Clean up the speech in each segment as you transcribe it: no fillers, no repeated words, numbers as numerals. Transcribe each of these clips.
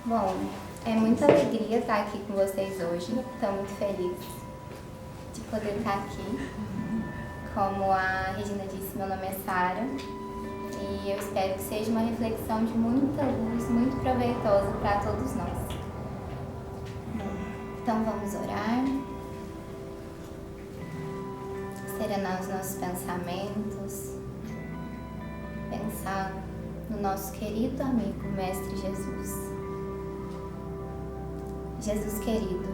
Bom, é muita alegria estar aqui com vocês hoje. Estou muito feliz de poder estar aqui. Como a Regina disse, meu nome é Sara e eu espero que seja uma reflexão de muita luz, muito proveitosa para todos nós. Então vamos orar, serenar os nossos pensamentos, pensar no nosso querido amigo Mestre Jesus. Jesus querido,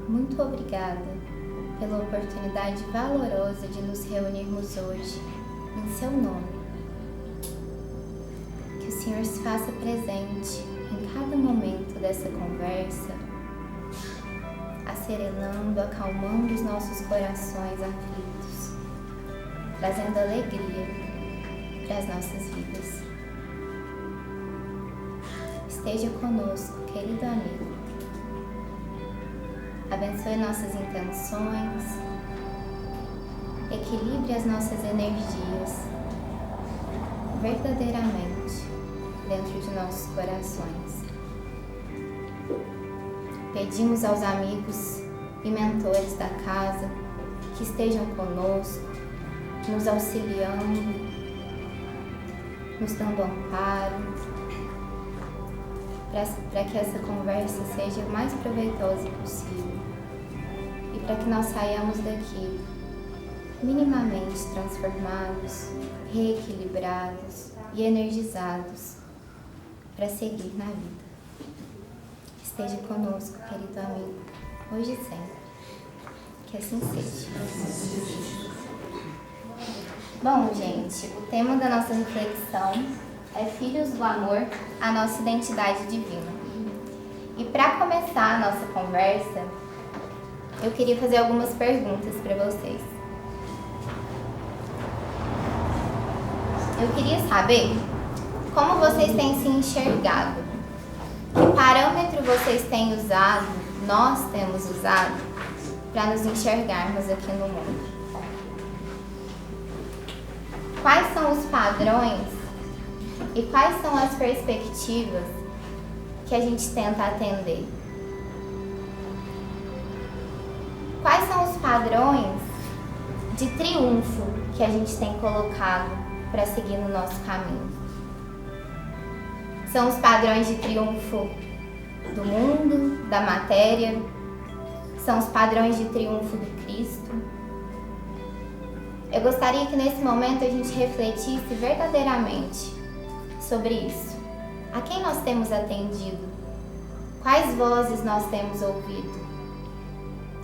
muito obrigada pela oportunidade valorosa de nos reunirmos hoje em seu nome. Que o Senhor se faça presente em cada momento dessa conversa, acerenando, acalmando os nossos corações aflitos, trazendo alegria para as nossas vidas. Esteja conosco, querido amigo. Abençoe nossas intenções, equilibre as nossas energias verdadeiramente dentro de nossos corações. Pedimos aos amigos e mentores da casa que estejam conosco, nos auxiliando, nos dando amparo, para que essa conversa seja o mais proveitosa possível e para que nós saiamos daqui minimamente transformados, reequilibrados e energizados para seguir na vida. Esteja conosco, querido amigo, hoje e sempre. Que assim seja. Bom, gente, o tema da nossa reflexão é Filhos do Amor, a nossa identidade divina. E para começar a nossa conversa, eu queria fazer algumas perguntas para vocês. Eu queria saber como vocês têm se enxergado, que parâmetro vocês têm usado, nós temos usado, para nos enxergarmos aqui no mundo. Quais são os padrões e quais são as perspectivas que a gente tenta atender? Quais são os padrões de triunfo que a gente tem colocado para seguir no nosso caminho? São os padrões de triunfo do mundo, da matéria? São os padrões de triunfo do Cristo? Eu gostaria que nesse momento a gente refletisse verdadeiramente sobre isso. A quem nós temos atendido? Quais vozes nós temos ouvido?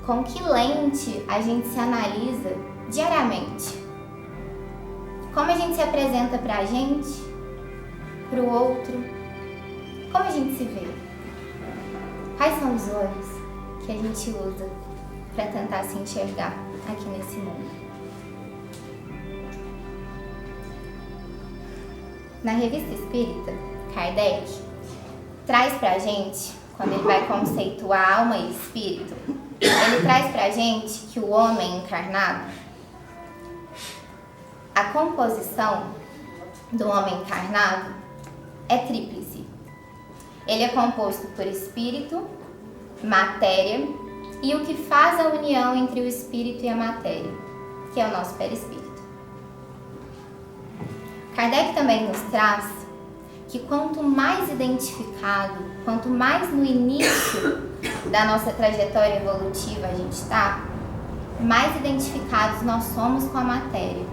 Com que lente a gente se analisa diariamente? Como a gente se apresenta para a gente, para o outro? Como a gente se vê? Quais são os olhos que a gente usa para tentar se enxergar aqui nesse mundo? Na Revista Espírita, Kardec traz pra gente, quando ele vai conceituar alma e espírito, ele traz pra gente que o homem encarnado, a composição do homem encarnado é tríplice. Ele é composto por espírito, matéria e o que faz a união entre o espírito e a matéria, que é o nosso perispírito. Kardec também nos traz que quanto mais identificado, quanto mais no início da nossa trajetória evolutiva a gente está, mais identificados nós somos com a matéria.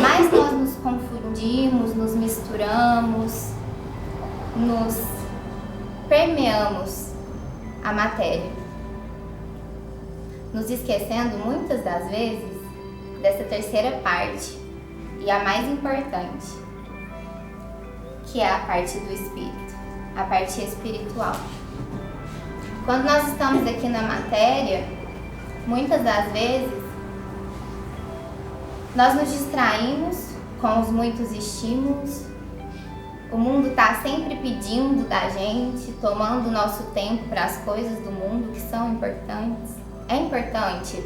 Mais nós nos confundimos, nos misturamos, nos permeamos a matéria, nos esquecendo muitas das vezes dessa terceira parte, e a mais importante, que é a parte do espírito, a parte espiritual. Quando nós estamos aqui na matéria, muitas das vezes, nós nos distraímos com os muitos estímulos. O mundo está sempre pedindo da gente, tomando o nosso tempo para as coisas do mundo que são importantes. É importante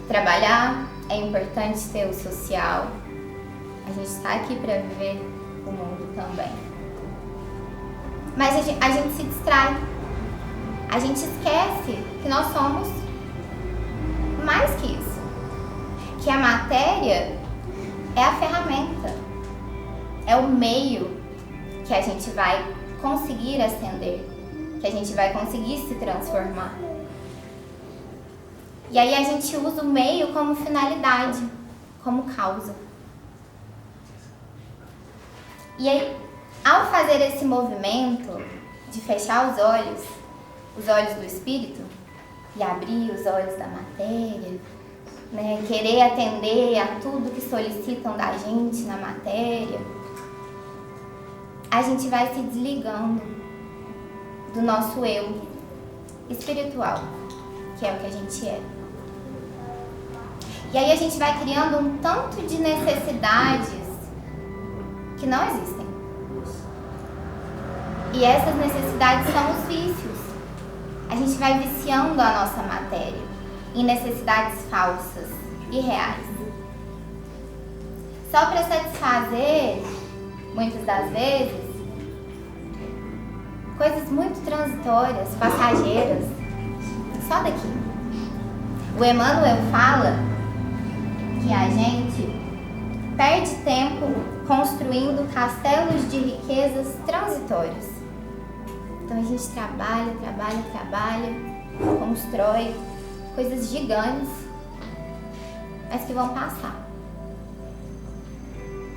trabalhar, é importante ter o social. A gente está aqui para viver o mundo também. Mas a gente se distrai. A gente esquece que nós somos mais que isso. Que a matéria é a ferramenta, é o meio que a gente vai conseguir ascender, que a gente vai conseguir se transformar. E aí a gente usa o meio como finalidade, como causa. E aí, ao fazer esse movimento de fechar os olhos do espírito, e abrir os olhos da matéria, né, querer atender a tudo que solicitam da gente na matéria, a gente vai se desligando do nosso eu espiritual, que é o que a gente é. E aí a gente vai criando um tanto de necessidades que não existem. E essas necessidades são os vícios. A gente vai viciando a nossa matéria em necessidades falsas e reais. Só para satisfazer, muitas das vezes, coisas muito transitórias, passageiras, só daqui. O Emmanuel fala que a gente perde tempo construindo castelos de riquezas transitórios. Então a gente trabalha, constrói coisas gigantes, mas que vão passar.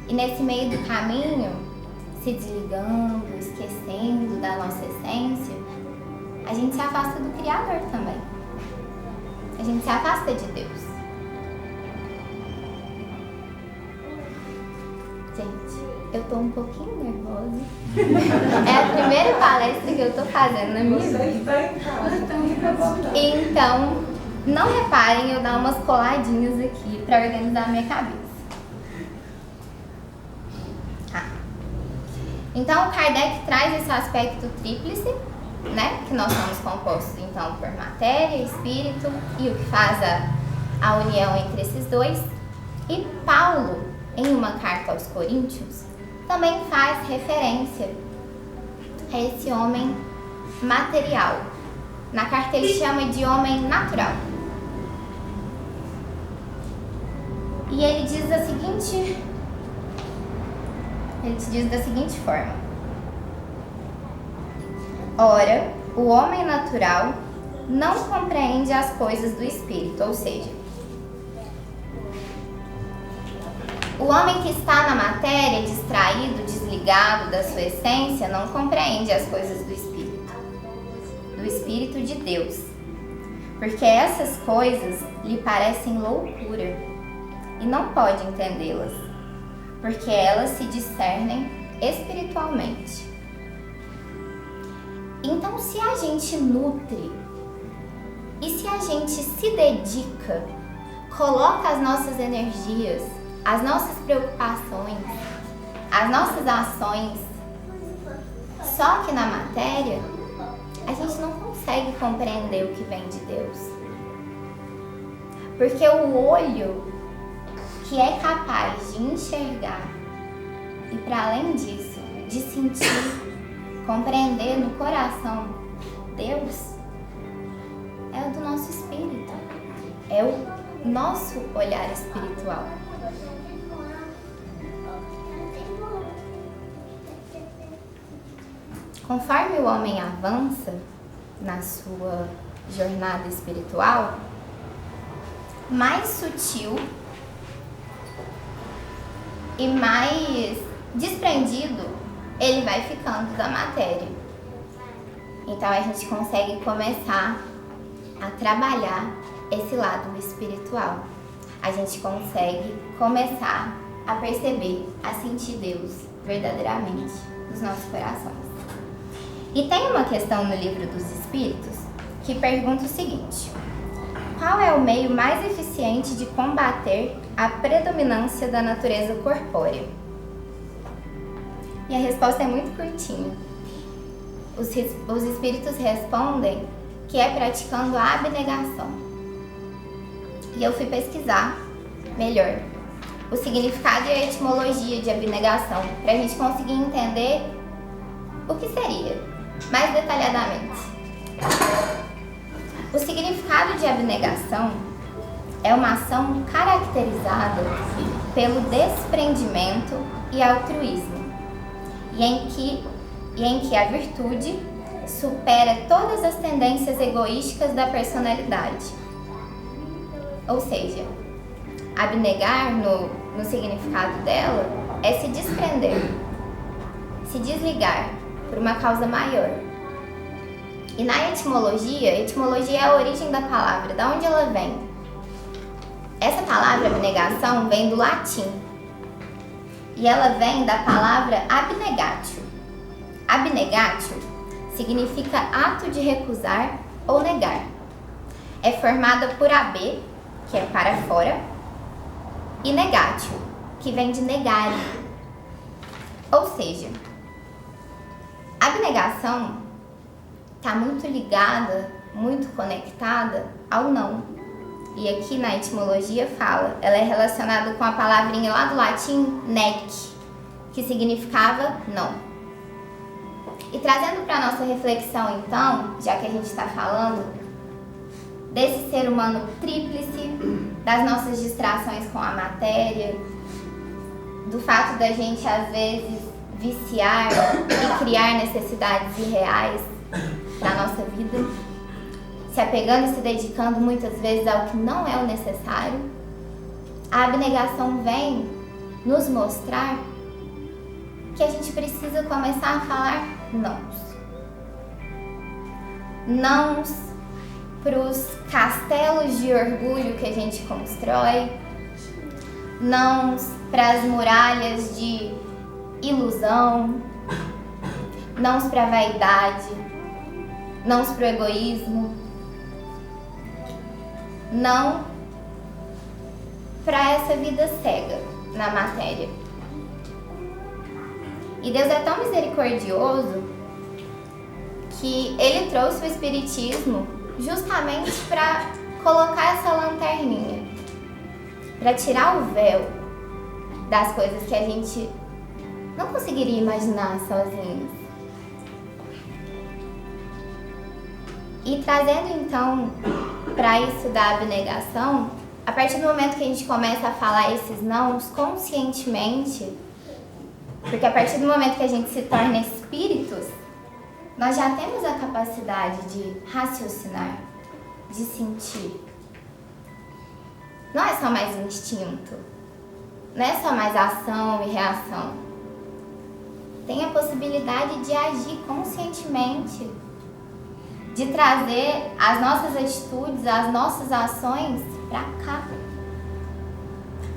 E nesse meio do caminho, se desligando, esquecendo da nossa essência, a gente se afasta do Criador também. A gente se afasta de Deus. Gente, eu tô um pouquinho nervosa. É a primeira palestra que eu tô fazendo na minha vida. Então, não reparem eu dar umas coladinhas aqui pra organizar a minha cabeça. Então, o Kardec traz esse aspecto tríplice, né? Que nós somos compostos, então, por matéria, espírito e o que faz a união entre esses dois. E Paulo, em uma carta aos Coríntios, também faz referência a esse homem material. Na carta ele chama de homem natural. E ele diz da seguinte forma: ora, o homem natural não compreende as coisas do espírito, ou seja, o homem que está na matéria, distraído, desligado da sua essência, não compreende as coisas do Espírito de Deus, porque essas coisas lhe parecem loucura e não pode entendê-las, porque elas se discernem espiritualmente. Então, se a gente nutre e se a gente se dedica, coloca as nossas energias, as nossas preocupações, as nossas ações só que na matéria, a gente não consegue compreender o que vem de Deus. Porque o olho que é capaz de enxergar e, para além disso, de sentir, compreender no coração Deus, é o do nosso espírito, é o nosso olhar espiritual. Conforme o homem avança na sua jornada espiritual, mais sutil e mais desprendido ele vai ficando da matéria. Então a gente consegue começar a trabalhar esse lado espiritual. A gente consegue começar a perceber, a sentir Deus verdadeiramente nos nossos corações. E tem uma questão no Livro dos Espíritos que pergunta o seguinte: qual é o meio mais eficiente de combater a predominância da natureza corpórea? E a resposta é muito curtinha. Os espíritos respondem que é praticando a abnegação. E eu fui pesquisar melhor o significado e a etimologia de abnegação, para a gente conseguir entender o que seria Mais detalhadamente, o significado de abnegação é uma ação caracterizada pelo desprendimento e altruísmo, e em que a virtude supera todas as tendências egoísticas da personalidade. Ou seja, abnegar no significado dela é se desprender, se desligar por uma causa maior. E na etimologia é a origem da palavra, da onde ela vem. Essa palavra abnegação vem do latim e ela vem da palavra abnegatio. Abnegatio significa ato de recusar ou negar. É formada por ab, que é para fora, e negatio, que vem de negar. Ou seja, a abnegação está muito ligada, muito conectada ao não. E aqui na etimologia fala, ela é relacionada com a palavrinha lá do latim nec, que significava não. E trazendo para a nossa reflexão então, já que a gente está falando desse ser humano tríplice, das nossas distrações com a matéria, do fato da gente às vezes viciar e criar necessidades irreais para a nossa vida, se apegando e se dedicando muitas vezes ao que não é o necessário, a abnegação vem nos mostrar que a gente precisa começar a falar nãos. Nãos para os castelos de orgulho que a gente constrói, nãos para as muralhas de ilusão, nãos para a vaidade, nãos para o egoísmo, não para essa vida cega na matéria. E Deus é tão misericordioso que Ele trouxe o Espiritismo justamente para colocar essa lanterninha, para tirar o véu das coisas que a gente não conseguiria imaginar sozinhos. E trazendo então para isso da abnegação, a partir do momento que a gente começa a falar esses nãos conscientemente, porque a partir do momento que a gente se torna espíritos, nós já temos a capacidade de raciocinar, de sentir. Não é só mais instinto, não é só mais ação e reação. Tem a possibilidade de agir conscientemente, de trazer as nossas atitudes, as nossas ações para cá.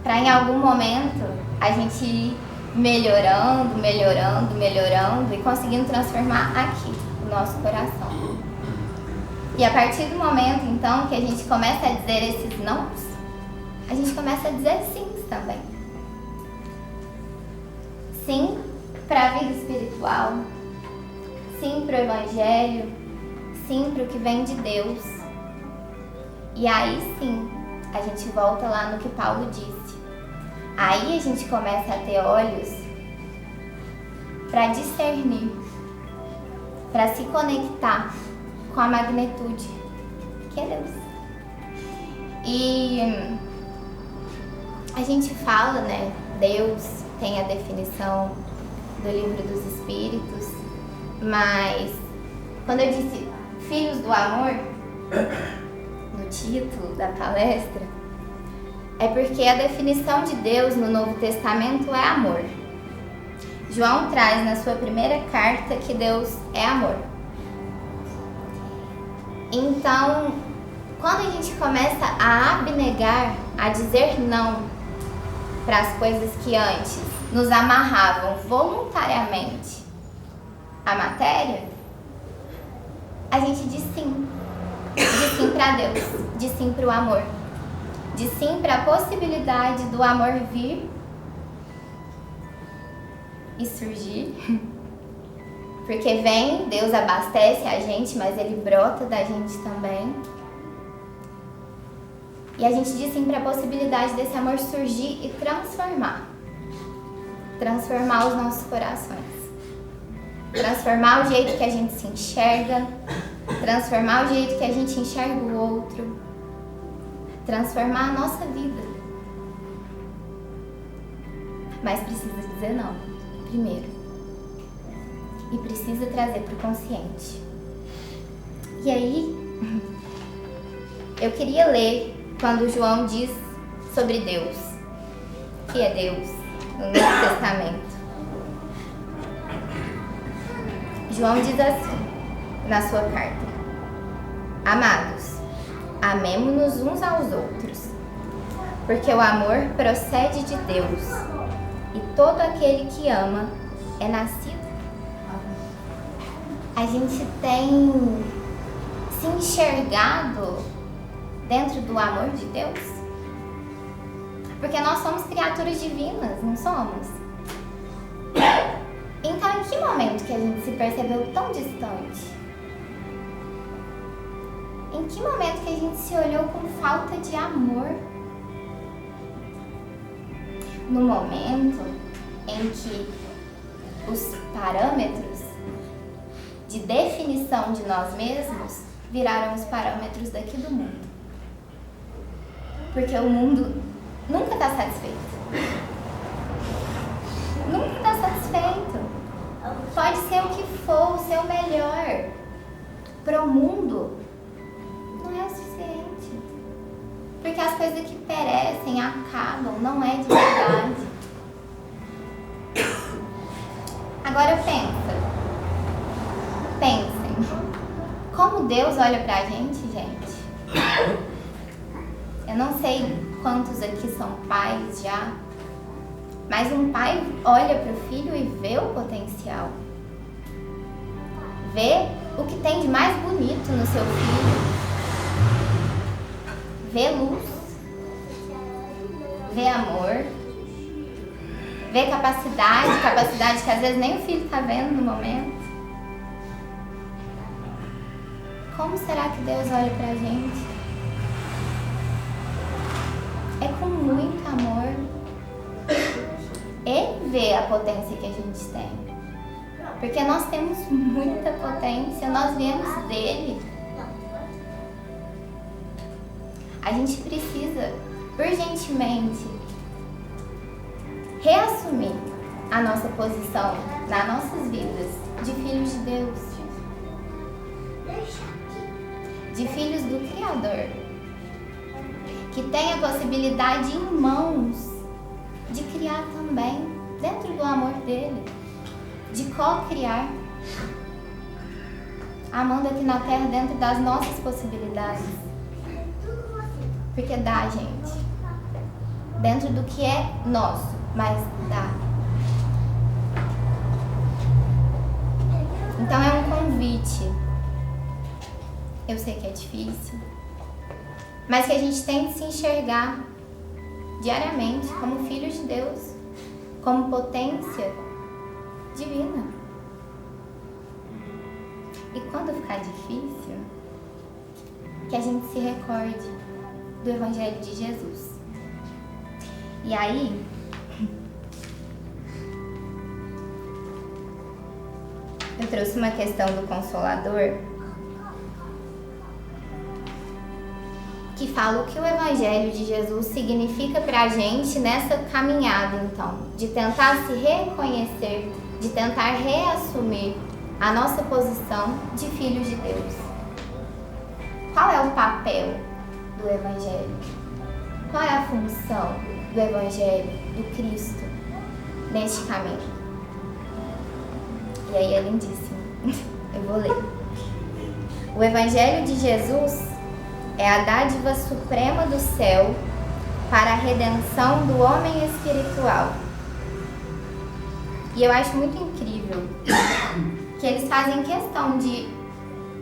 Para em algum momento a gente ir melhorando e conseguindo transformar aqui o nosso coração. E a partir do momento então que a gente começa a dizer esses nãos, a gente começa a dizer sims também. Sim para a vida espiritual, sim para o Evangelho, sim para o que vem de Deus. E aí sim, a gente volta lá no que Paulo disse. Aí a gente começa a ter olhos para discernir, para se conectar com a magnitude que é Deus. E a gente fala, né, Deus tem a definição do Livro dos Espíritos, mas quando eu disse Filhos do Amor, no título da palestra, é porque a definição de Deus no Novo Testamento é amor. João traz na sua primeira carta que Deus é amor. Então, quando a gente começa a abnegar, a dizer não para as coisas que antes nos amarravam voluntariamente à matéria, a gente diz sim para Deus, diz sim para o amor, diz sim para a possibilidade do amor vir e surgir, porque vem, Deus abastece a gente, mas Ele brota da gente também. E a gente diz sim para a possibilidade desse amor surgir e transformar os nossos corações. transformar o jeito que a gente se enxerga, transformar o jeito que a gente enxerga o outro, transformar a nossa vida. Mas precisa dizer não, primeiro. E precisa trazer para o consciente. E aí, eu queria ler quando João diz sobre Deus, que é Deus, no Novo Testamento. João diz assim, na sua carta: Amados, amemo-nos uns aos outros, porque o amor procede de Deus, e todo aquele que ama é nascido. A gente tem se enxergado dentro do amor de Deus? Porque nós somos criaturas divinas, não somos? Então, em que momento que a gente se percebeu tão distante? Em que momento que a gente se olhou com falta de amor? No momento em que os parâmetros de definição de nós mesmos viraram os parâmetros daqui do mundo. Porque o mundo nunca está satisfeito. Nunca está satisfeito. Pode ser o que for, o seu melhor. Para o mundo, não é o suficiente. Porque as coisas que perecem, acabam, não é de verdade. Agora pensem, como Deus olha pra gente, gente. Eu não sei quantos aqui são pais já, mas um pai olha pro filho e vê o potencial. Vê o que tem de mais bonito no seu filho. Vê luz, vê amor, vê capacidade que às vezes nem o filho está vendo no momento. Como será que Deus olha pra gente? É com muito amor. Ele vê a potência que a gente tem. Porque nós temos muita potência, nós viemos dele. A gente precisa urgentemente reassumir a nossa posição nas nossas vidas de filhos de Deus, de filhos do Criador, que tem a possibilidade em mãos de criar também, dentro do amor dele, de co-criar, amando aqui na terra dentro das nossas possibilidades. Porque dá, gente. Dentro do que é nosso, mas dá. Então é um convite. Eu sei que é difícil, mas que a gente tem que se enxergar diariamente como filhos de Deus, como potência divina. E quando ficar difícil, que a gente se recorde do Evangelho de Jesus. E aí, eu trouxe uma questão do Consolador que fala o que o Evangelho de Jesus significa pra gente nessa caminhada, então, de tentar se reconhecer, de tentar reassumir a nossa posição de filhos de Deus. Qual é o papel do Evangelho? Qual é a função do Evangelho, do Cristo, neste caminho? E aí é lindíssimo. Eu vou ler. O Evangelho de Jesus é a dádiva suprema do céu para a redenção do homem espiritual. E eu acho muito incrível que eles fazem questão de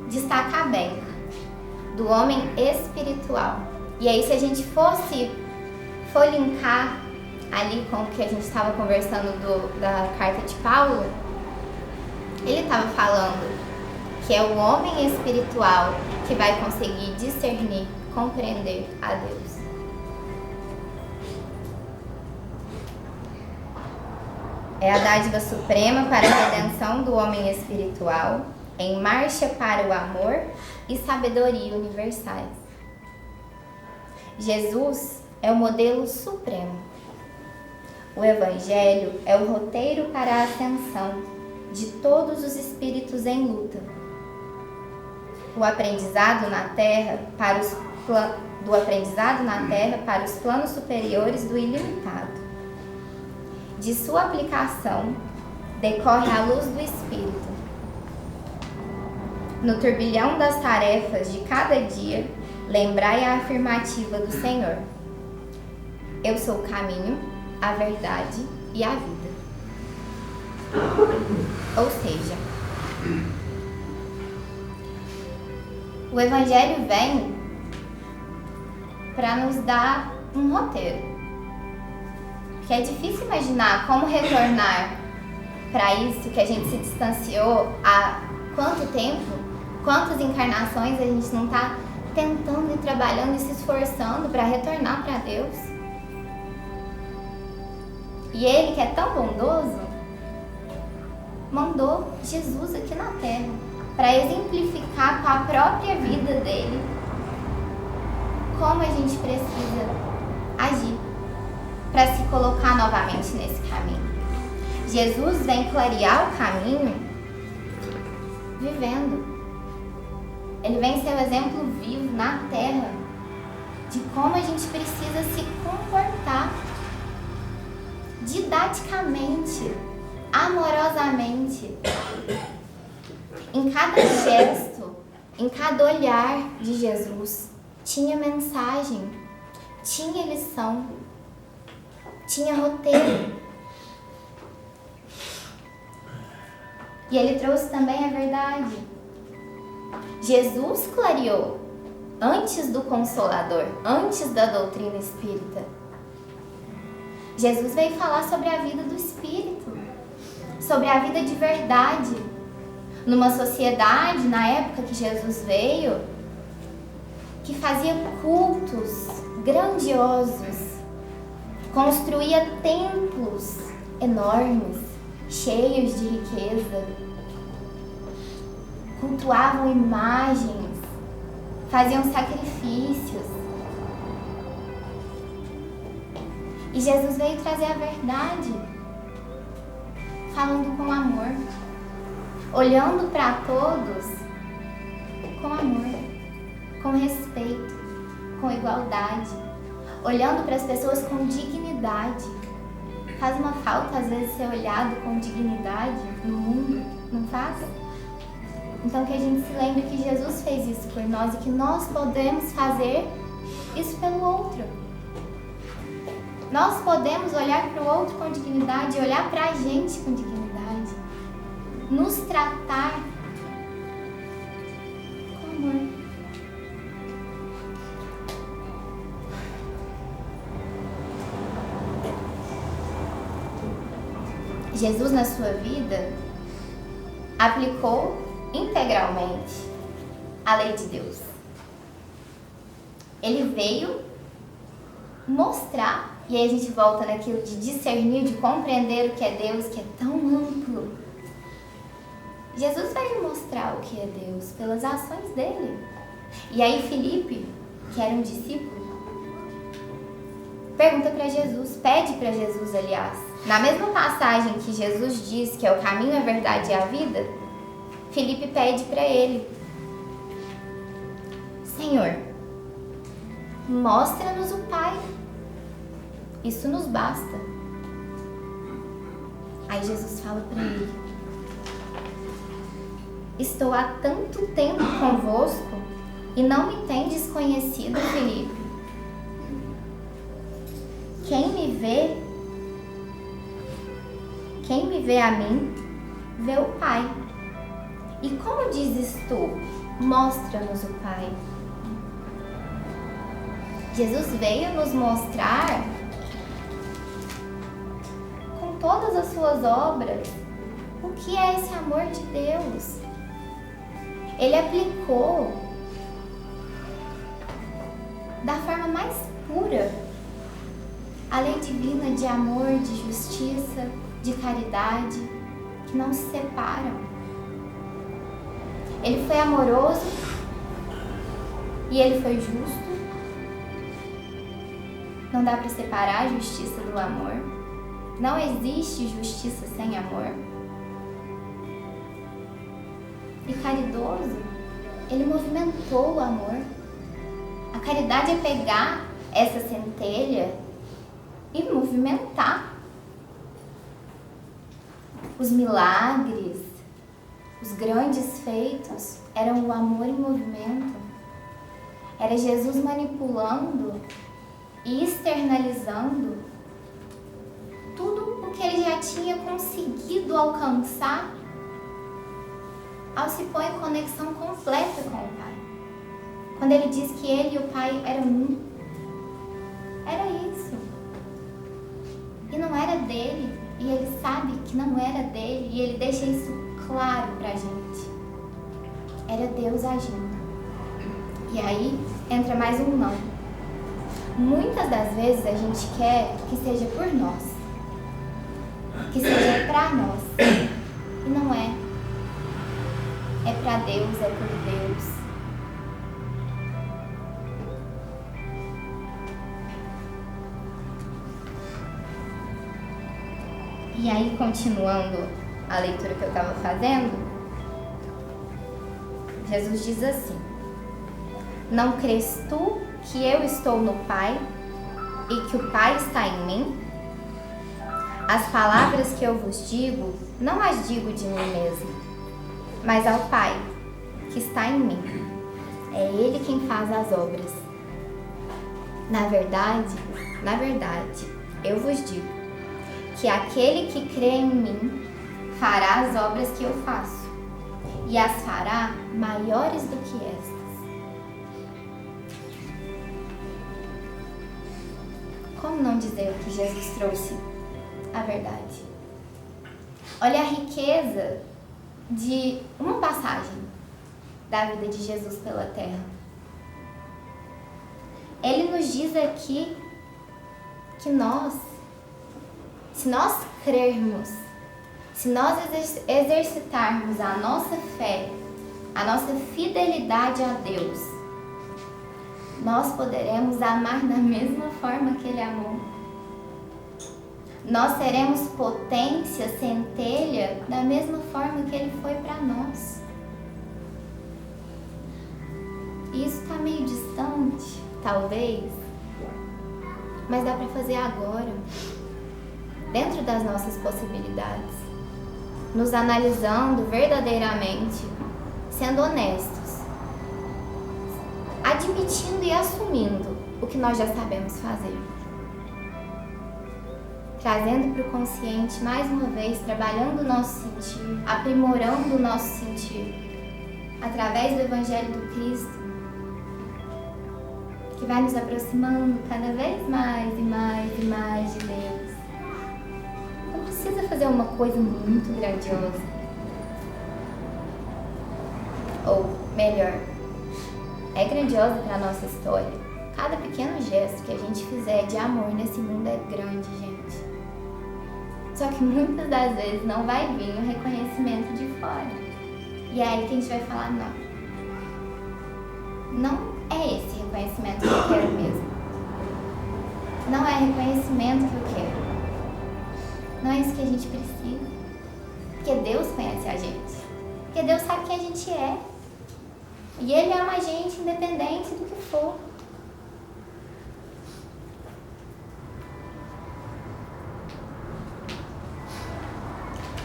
destacar bem do homem espiritual. E aí, se a gente for linkar ali com o que a gente estava conversando da carta de Paulo, ele estava falando que é o homem espiritual que vai conseguir discernir, compreender a Deus. É a dádiva suprema para a redenção do homem espiritual, em marcha para o amor e sabedoria universais. Jesus é o modelo supremo. O Evangelho é o roteiro para a ascensão de todos os espíritos em luta. O aprendizado na Terra para os planos superiores do ilimitado. De sua aplicação decorre a luz do Espírito. No turbilhão das tarefas de cada dia, lembrai a afirmativa do Senhor: eu sou o caminho, a verdade e a vida. Ou seja, o Evangelho vem para nos dar um roteiro. Porque é difícil imaginar como retornar para isso que a gente se distanciou há quanto tempo, quantas encarnações a gente não está tentando e trabalhando e se esforçando para retornar para Deus. E Ele, que é tão bondoso, mandou Jesus aqui na Terra para exemplificar com a própria vida dele como a gente precisa agir para se colocar novamente nesse caminho. Jesus vem clarear o caminho vivendo. Ele vem ser o exemplo vivo na Terra de como a gente precisa se comportar didaticamente, amorosamente, em cada gesto, em cada olhar de Jesus. Tinha mensagem, tinha lição, tinha roteiro. E ele trouxe também a verdade. Jesus clareou antes do Consolador, antes da doutrina espírita. Jesus veio falar sobre a vida do Espírito, sobre a vida de verdade. Numa sociedade, na época que Jesus veio, que fazia cultos grandiosos, construía templos enormes, cheios de riqueza, cultuavam imagens, faziam sacrifícios. E Jesus veio trazer a verdade, falando com amor, olhando para todos com amor, com respeito, com igualdade, olhando para as pessoas com dignidade. Faz uma falta às vezes ser olhado com dignidade no mundo, não faz? Então que a gente se lembre que Jesus fez isso por nós e que nós podemos fazer isso pelo outro. Nós podemos olhar para o outro com dignidade, olhar para a gente com dignidade, nos tratar com amor. Jesus, na sua vida, aplicou integralmente a lei de Deus. Ele veio mostrar, e aí a gente volta naquilo de discernir, de compreender o que é Deus, que é tão amplo. Jesus veio mostrar o que é Deus pelas ações dele. E aí Filipe, que era um discípulo, pergunta para Jesus, pede para Jesus, aliás, na mesma passagem que Jesus diz que é o caminho, a verdade e a vida, Filipe pede para ele: Senhor, mostra-nos o Pai. Isso nos basta. Aí Jesus fala para ele: estou há tanto tempo convosco e não me tendes conhecido, Filipe. Quem me vê a mim, vê o Pai. E como dizes tu, mostra-nos o Pai? Jesus veio nos mostrar com todas as suas obras o que é esse amor de Deus. Ele aplicou da forma mais pura a lei divina de amor, de justiça, de caridade, que não se separam. Ele foi amoroso e ele foi justo. Não dá para separar a justiça do amor. Não existe justiça sem amor. E caridoso, ele movimentou o amor. A caridade é pegar essa centelha e movimentar. Os milagres, os grandes feitos eram o amor em movimento. Era Jesus manipulando e externalizando tudo o que ele já tinha conseguido alcançar ao se pôr em conexão completa com o Pai. Quando ele diz que ele e o Pai eram um, era isso. E não era dele, e ele sabe que não era dele, e ele deixa isso claro pra gente. Era Deus agindo. E aí entra mais um não. Muitas das vezes a gente quer que seja por nós, que seja pra nós, e não é. É pra Deus, é por Deus. E aí, continuando a leitura que eu estava fazendo, Jesus diz assim: não crês tu que eu estou no Pai e que o Pai está em mim? As palavras que eu vos digo, não as digo de mim mesmo, mas ao Pai que está em mim. É Ele quem faz as obras. Na verdade, eu vos digo que aquele que crê em mim fará as obras que eu faço, e as fará maiores do que estas. Como não dizer que Jesus trouxe a verdade? Olha a riqueza de uma passagem da vida de Jesus pela terra. Ele nos diz aqui que se nós crermos, se nós exercitarmos a nossa fé, a nossa fidelidade a Deus, nós poderemos amar da mesma forma que Ele amou. Nós seremos potência, centelha, da mesma forma que Ele foi para nós. Isso está meio distante, talvez, mas dá para fazer agora, dentro das nossas possibilidades, nos analisando verdadeiramente, sendo honestos, admitindo e assumindo o que nós já sabemos fazer, trazendo para o consciente mais uma vez, trabalhando o nosso sentir, aprimorando o nosso sentir através do Evangelho do Cristo, que vai nos aproximando cada vez mais e mais e mais de Deus. Não precisa fazer uma coisa muito grandiosa. Ou melhor, é grandiosa para a nossa história. Cada pequeno gesto que a gente fizer de amor nesse mundo é grande, gente. Só que muitas das vezes não vai vir o reconhecimento de fora. E é aí que a gente vai falar, não é esse reconhecimento que eu quero mesmo. Não é reconhecimento que eu quero. Não é isso que a gente precisa. Porque Deus conhece a gente. Porque Deus sabe quem a gente é. E Ele ama a gente independente do que for.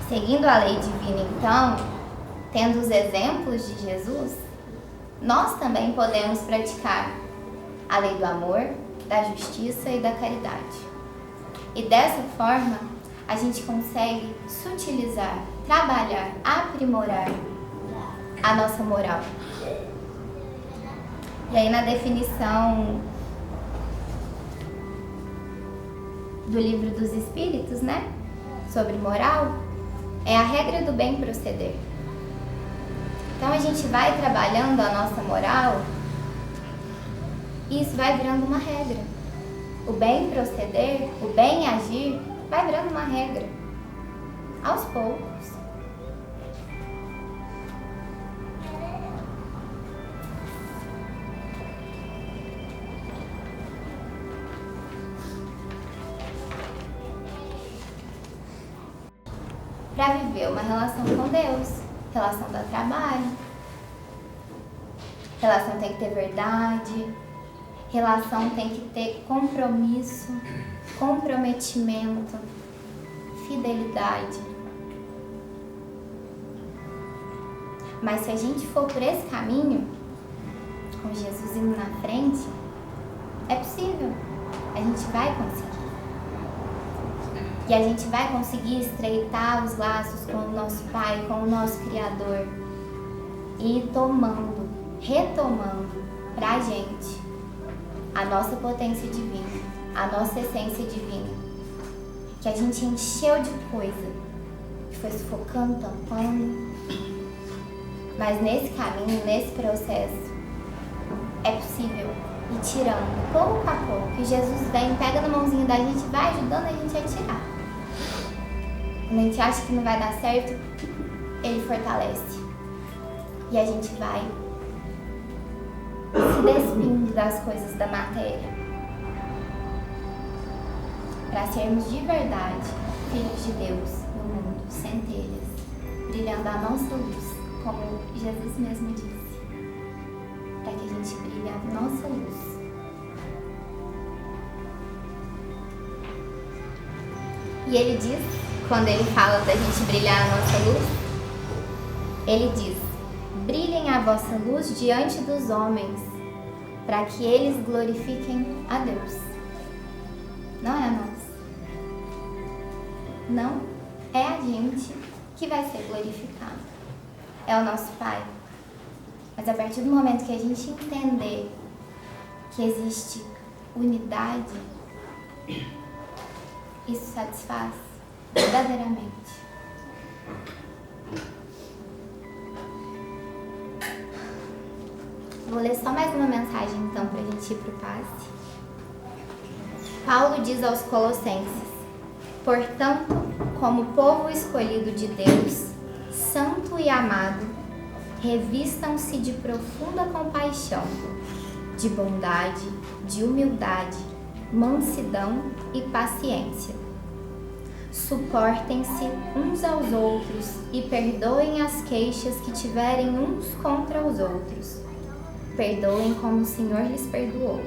Seguindo a lei divina, então, tendo os exemplos de Jesus, nós também podemos praticar a lei do amor, da justiça e da caridade. E dessa forma, a gente consegue sutilizar, trabalhar, aprimorar a nossa moral. E aí na definição do Livro dos Espíritos, né, sobre moral, é a regra do bem proceder. Então a gente vai trabalhando a nossa moral e isso vai virando uma regra. O bem proceder, o bem agir, vai virando uma regra. aos poucos. Para viver uma relação com Deus, relação dá trabalho, relação tem que ter verdade, relação tem que ter compromisso, comprometimento, fidelidade. Mas se a gente for por esse caminho, com Jesus indo na frente, é possível, a gente vai conseguir. E a gente vai conseguir estreitar os laços com o nosso Pai, com o nosso Criador. E ir tomando, retomando pra gente a nossa potência divina, a nossa essência divina. Que a gente encheu de coisa, que foi sufocando, tampando. Mas nesse caminho, nesse processo, é possível ir tirando, pouco a pouco. Que Jesus vem, pega na mãozinha da gente, vai ajudando a gente a tirar. Quando a gente acha que não vai dar certo, ele fortalece. E a gente vai se despindo das coisas da matéria. Para sermos de verdade filhos de Deus no mundo, centelhas, brilhando a nossa luz, como Jesus mesmo disse. Para que a gente brilhe a nossa luz. E ele diz, quando ele fala da gente brilhar a nossa luz, ele diz: brilhem a vossa luz diante dos homens, para que eles glorifiquem a Deus. Não é a nós. Não é a gente que vai ser glorificado. É o nosso Pai. Mas a partir do momento que a gente entender que existe unidade, isso satisfaz verdadeiramente. Vou ler só mais uma mensagem então para a gente ir para o passe. Paulo diz aos Colossenses: portanto, como povo escolhido de Deus, santo e amado, revistam-se de profunda compaixão, de bondade, de humildade, mansidão e paciência. Suportem-se uns aos outros e perdoem as queixas que tiverem uns contra os outros. Perdoem como o Senhor lhes perdoou.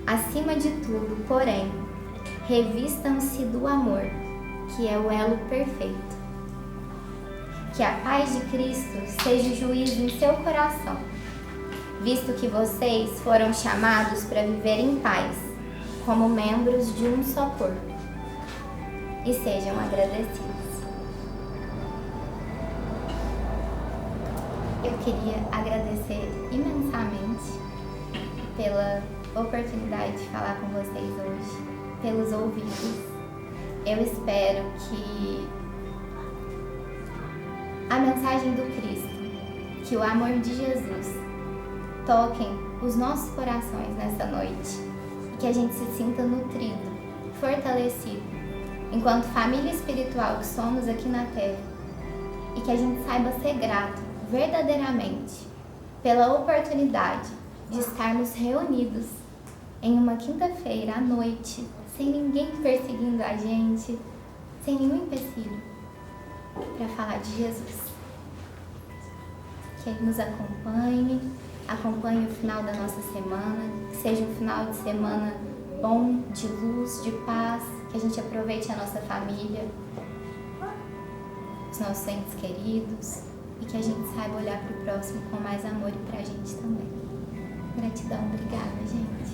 Acima de tudo, porém, revistam-se do amor, que é o elo perfeito. Que a paz de Cristo seja o juízo em seu coração, visto que vocês foram chamados para viver em paz, como membros de um só corpo. E sejam agradecidos. Eu queria agradecer imensamente pela oportunidade de falar com vocês hoje, pelos ouvidos. Eu espero que a mensagem do Cristo, que o amor de Jesus toquem os nossos corações nessa noite e que a gente se sinta nutrido, fortalecido, enquanto família espiritual que somos aqui na Terra, e que a gente saiba ser grato verdadeiramente pela oportunidade de estarmos reunidos em uma quinta-feira à noite, sem ninguém perseguindo a gente, sem nenhum empecilho, para falar de Jesus. Que Ele nos acompanhe o final da nossa semana, que seja um final de semana bom, de luz, de paz, que a gente aproveite a nossa família, os nossos entes queridos, e que a gente saiba olhar para o próximo com mais amor e para a gente também. Gratidão, obrigada, gente.